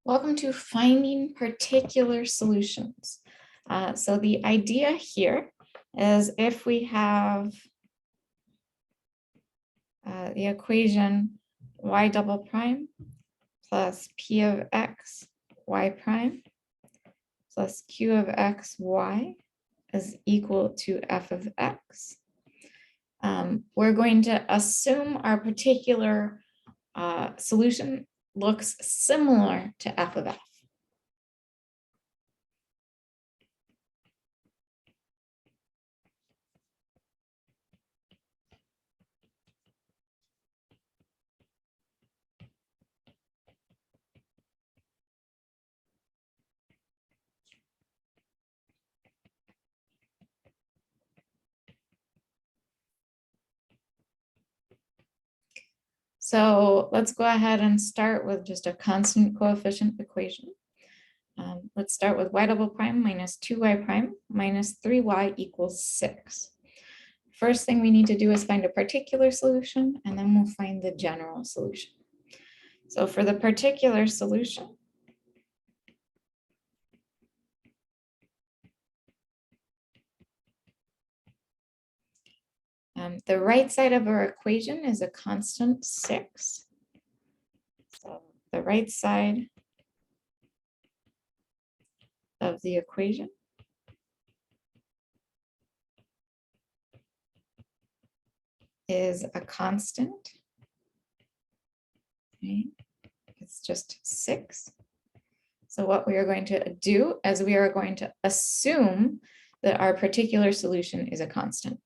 Welcome to finding particular solutions. So the idea here is if we have the equation y double prime plus p of x y prime plus q of x y is equal to f of x. We're going to assume our particular solution looks similar to f of f. So let's go ahead and start with just a constant coefficient equation. Let's start with y double prime minus 2y prime minus 3y equals 6. First thing we need to do is find a particular solution, and then we'll find the general solution. So for the particular solution, the right side of our equation is a constant 6. So the right side of the equation is a constant. Okay. It's just 6. So what we are going to do is we are going to assume that our particular solution is a constant.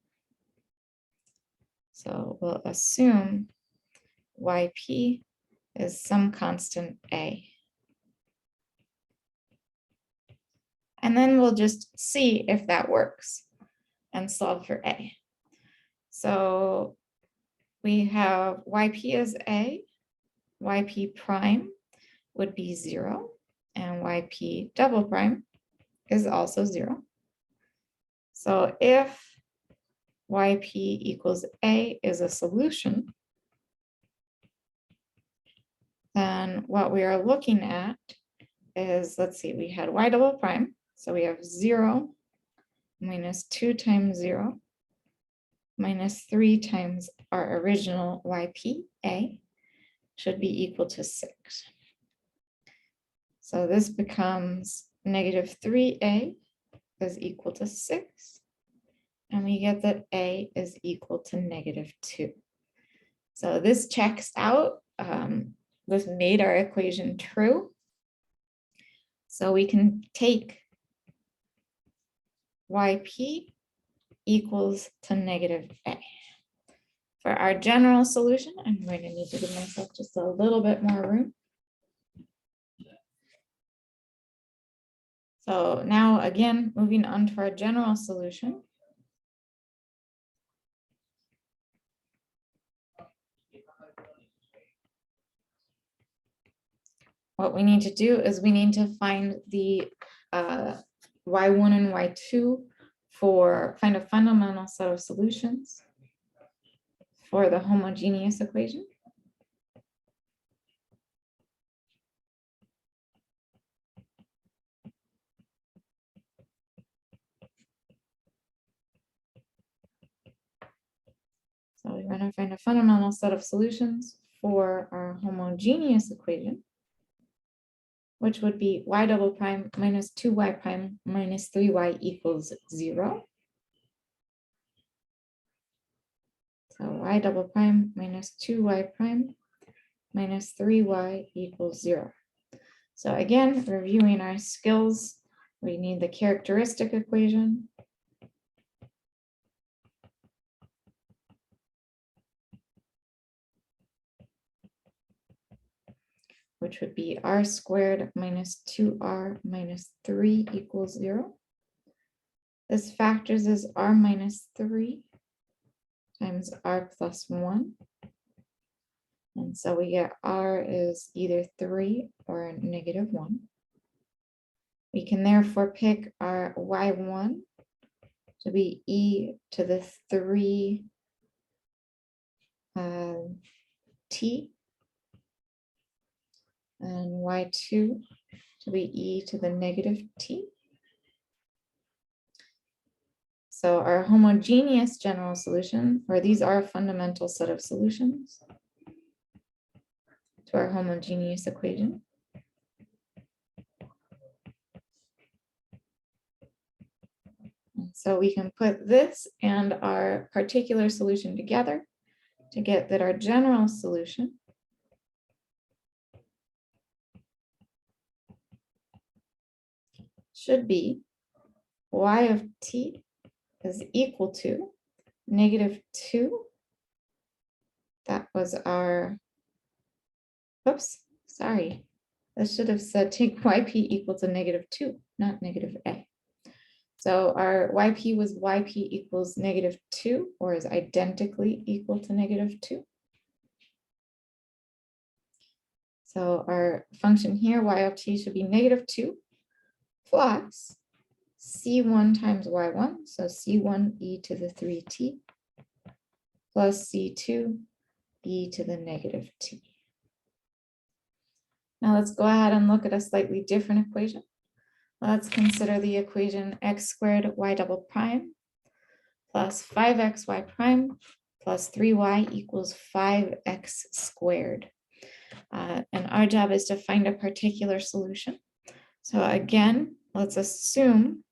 So we'll assume yp is some constant a. And then we'll just see if that works and solve for a. So we have yp as a, yp prime would be 0, and yp double prime is also 0. So if yp equals a is a solution, then what we are looking at is, let's see, we had y double prime. So we have 0 minus 2 times 0 minus 3 times our original yp, a, should be equal to 6. So this becomes negative 3a is equal to 6. And we get that a is equal to negative 2. So this checks out. This made our equation true. So we can take yp equals to negative a. For our general solution, I'm going to need to give myself just a little bit more room. So now again, moving on to our general solution. What we need to do is we need to find the y1 and y2 find a fundamental set of solutions for the homogeneous equation. So we're going to find a fundamental set of solutions for our homogeneous equation, which would be y double prime minus 2y prime minus 3y equals 0. So y double prime minus 2y prime minus 3y equals 0. So again, reviewing our skills, we need the characteristic equation. Which would be r squared minus 2r minus 3 equals 0. This factors as r minus 3 times r plus 1. And so we get r is either 3 or negative 1. We can therefore pick our y1 to be e to the 3 t. and y2 to be e to the negative t. So our homogeneous general solution, or these are a fundamental set of solutions to our homogeneous equation. So we can put this and our particular solution together to get that our general solution should be y of t is equal to negative 2. That was our, oops, sorry. This should have said take yp equal to negative 2, not negative a. So our yp was yp equals negative 2, or is identically equal to negative 2. So our function here, y of t, should be negative 2 plus c1 times y1, so c1 e to the 3t plus c2 e to the negative t. Now let's go ahead and look at a slightly different equation. Let's consider the equation x squared y double prime plus 5xy prime plus 3y equals 5x squared. And our job is to find a particular solution. So again, let's assume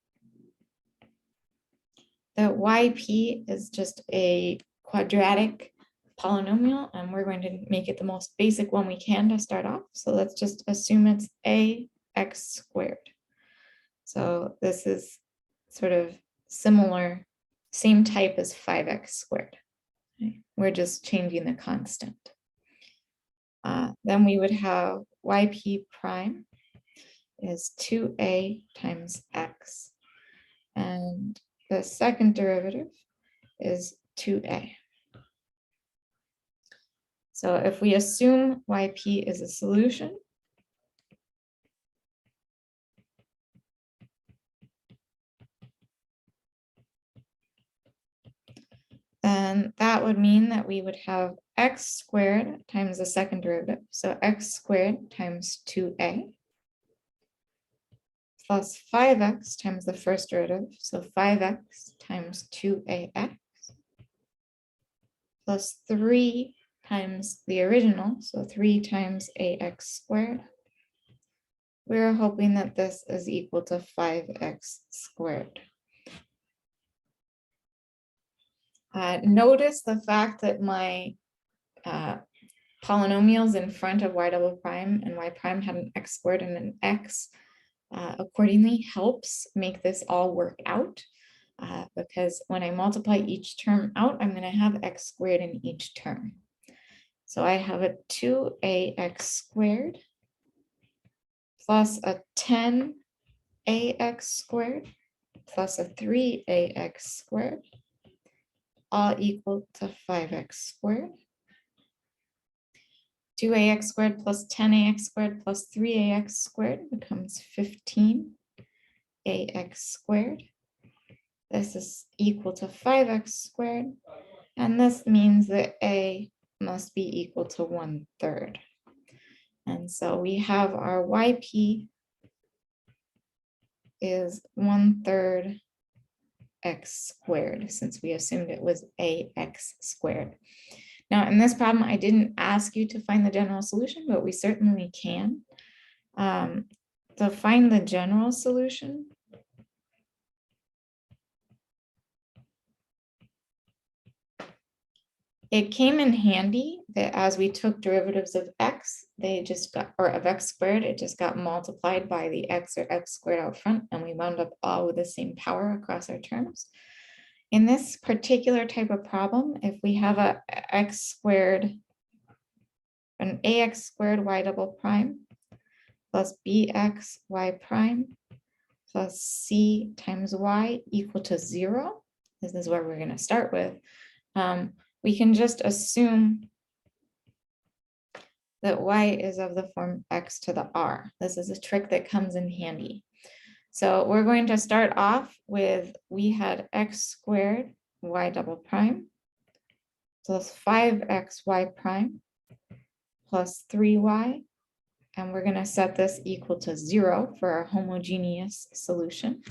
that yp is just a quadratic polynomial, and we're going to make it the most basic one we can to start off. So let's just assume it's ax squared. So this is sort of similar, same type as 5x squared. Okay? We're just changing the constant. Then we would have yp prime is 2a times x. And the second derivative is 2a. So if we assume yp is a solution, then that would mean that we would have x squared times the second derivative. So x squared times 2a plus 5x times the first derivative. So 5x times 2ax plus 3 times the original. So 3 times ax squared. We're hoping that this is equal to 5x squared. Notice the fact that my polynomials in front of y double prime and y prime had an x squared and an x accordingly helps make this all work out, because when I multiply each term out, I'm going to have x squared in each term. So I have a 2ax squared plus a 10ax squared plus a 3ax squared, all equal to 5x squared. 2ax squared plus 10ax squared plus 3ax squared becomes 15ax squared. This is equal to 5x squared, and this means that a must be equal to 1/3. And so we have our yp is 1/3 x squared, since we assumed it was ax squared. Now, in this problem, I didn't ask you to find the general solution, but we certainly can. To find the general solution, it came in handy that as we took derivatives of x, they just got, or of x squared, it just got multiplied by the x or x squared out front, and we wound up all with the same power across our terms. In this particular type of problem, if we have a x squared, an ax squared y double prime plus bx y prime plus c times y equal to 0, this is where we're going to start with, we can just assume that y is of the form x to the r. This is a trick that comes in handy. So we're going to start off with, we had x squared y double prime plus 5xy prime plus 3y And we're going to set this equal to 0 for our homogeneous solution.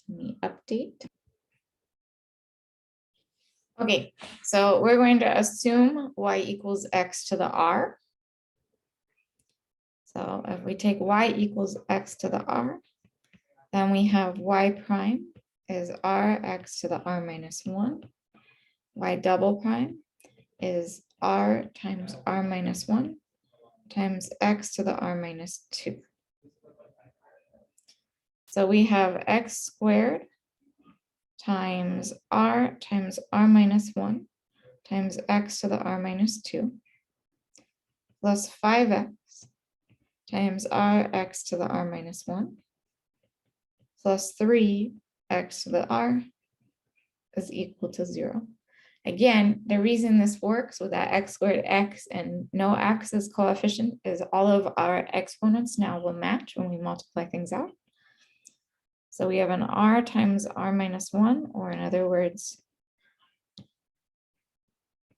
Let me update. Okay, so we're going to assume y equals x to the r. So if we take y equals x to the r, then we have y prime is r x to the r minus 1. Y double prime is r times r minus 1 times x to the r minus 2. So we have x squared times r minus 1 times x to the r minus 2 plus 5x times rx to the r minus 1 plus 3x to the r is equal to 0. Again, the reason this works with that x squared x and no x as coefficient is all of our exponents now will match when we multiply things out. So we have an r times r minus 1, or in other words,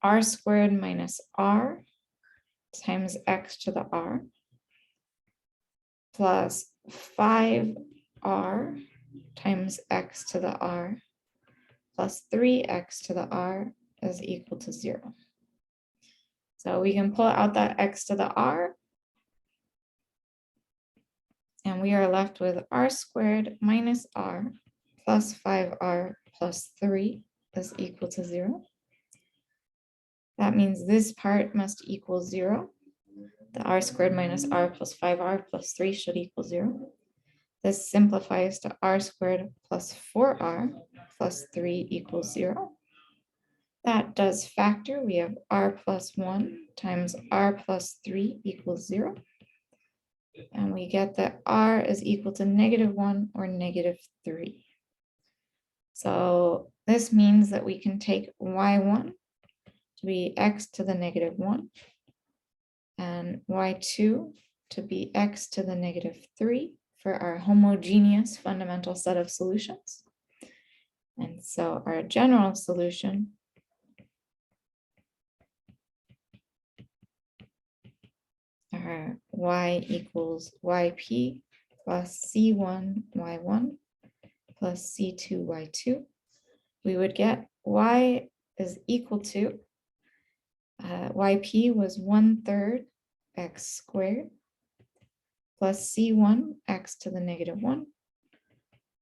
r squared minus r times x to the r plus 5r times x to the r plus 3x to the r is equal to 0. So we can pull out that x to the r, and we are left with r squared minus r plus 5r plus 3 is equal to 0. That means this part must equal 0. The r squared minus r plus 5r plus 3 should equal 0. This simplifies to r squared plus 4r plus 3 equals 0. That does factor. We have r plus 1 times r plus 3 equals 0. And we get that r is equal to -1 or -3. So this means that we can take y1 to be x to the -1 and y2 to be x to the -3 for our homogeneous fundamental set of solutions. And so our general solution are y equals yp plus c1 y1 plus c2 y2. We would get y is equal to yp was 1/3 x squared plus c1 x to the -1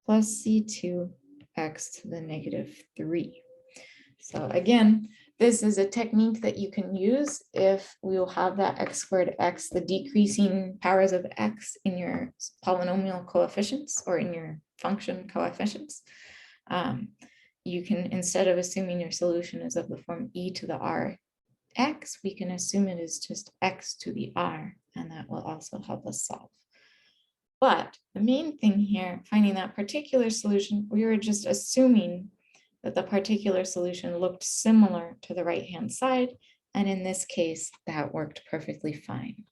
plus c2 x to the -3. So again, this is a technique that you can use if we will have that x squared x, the decreasing powers of x in your polynomial coefficients or in your function coefficients. You can, instead of assuming your solution is of the form e to the r x, we can assume it is just x to the r, and that will also help us solve. But the main thing here, finding that particular solution, we were just assuming that the particular solution looked similar to the right-hand side, and in this case, that worked perfectly fine.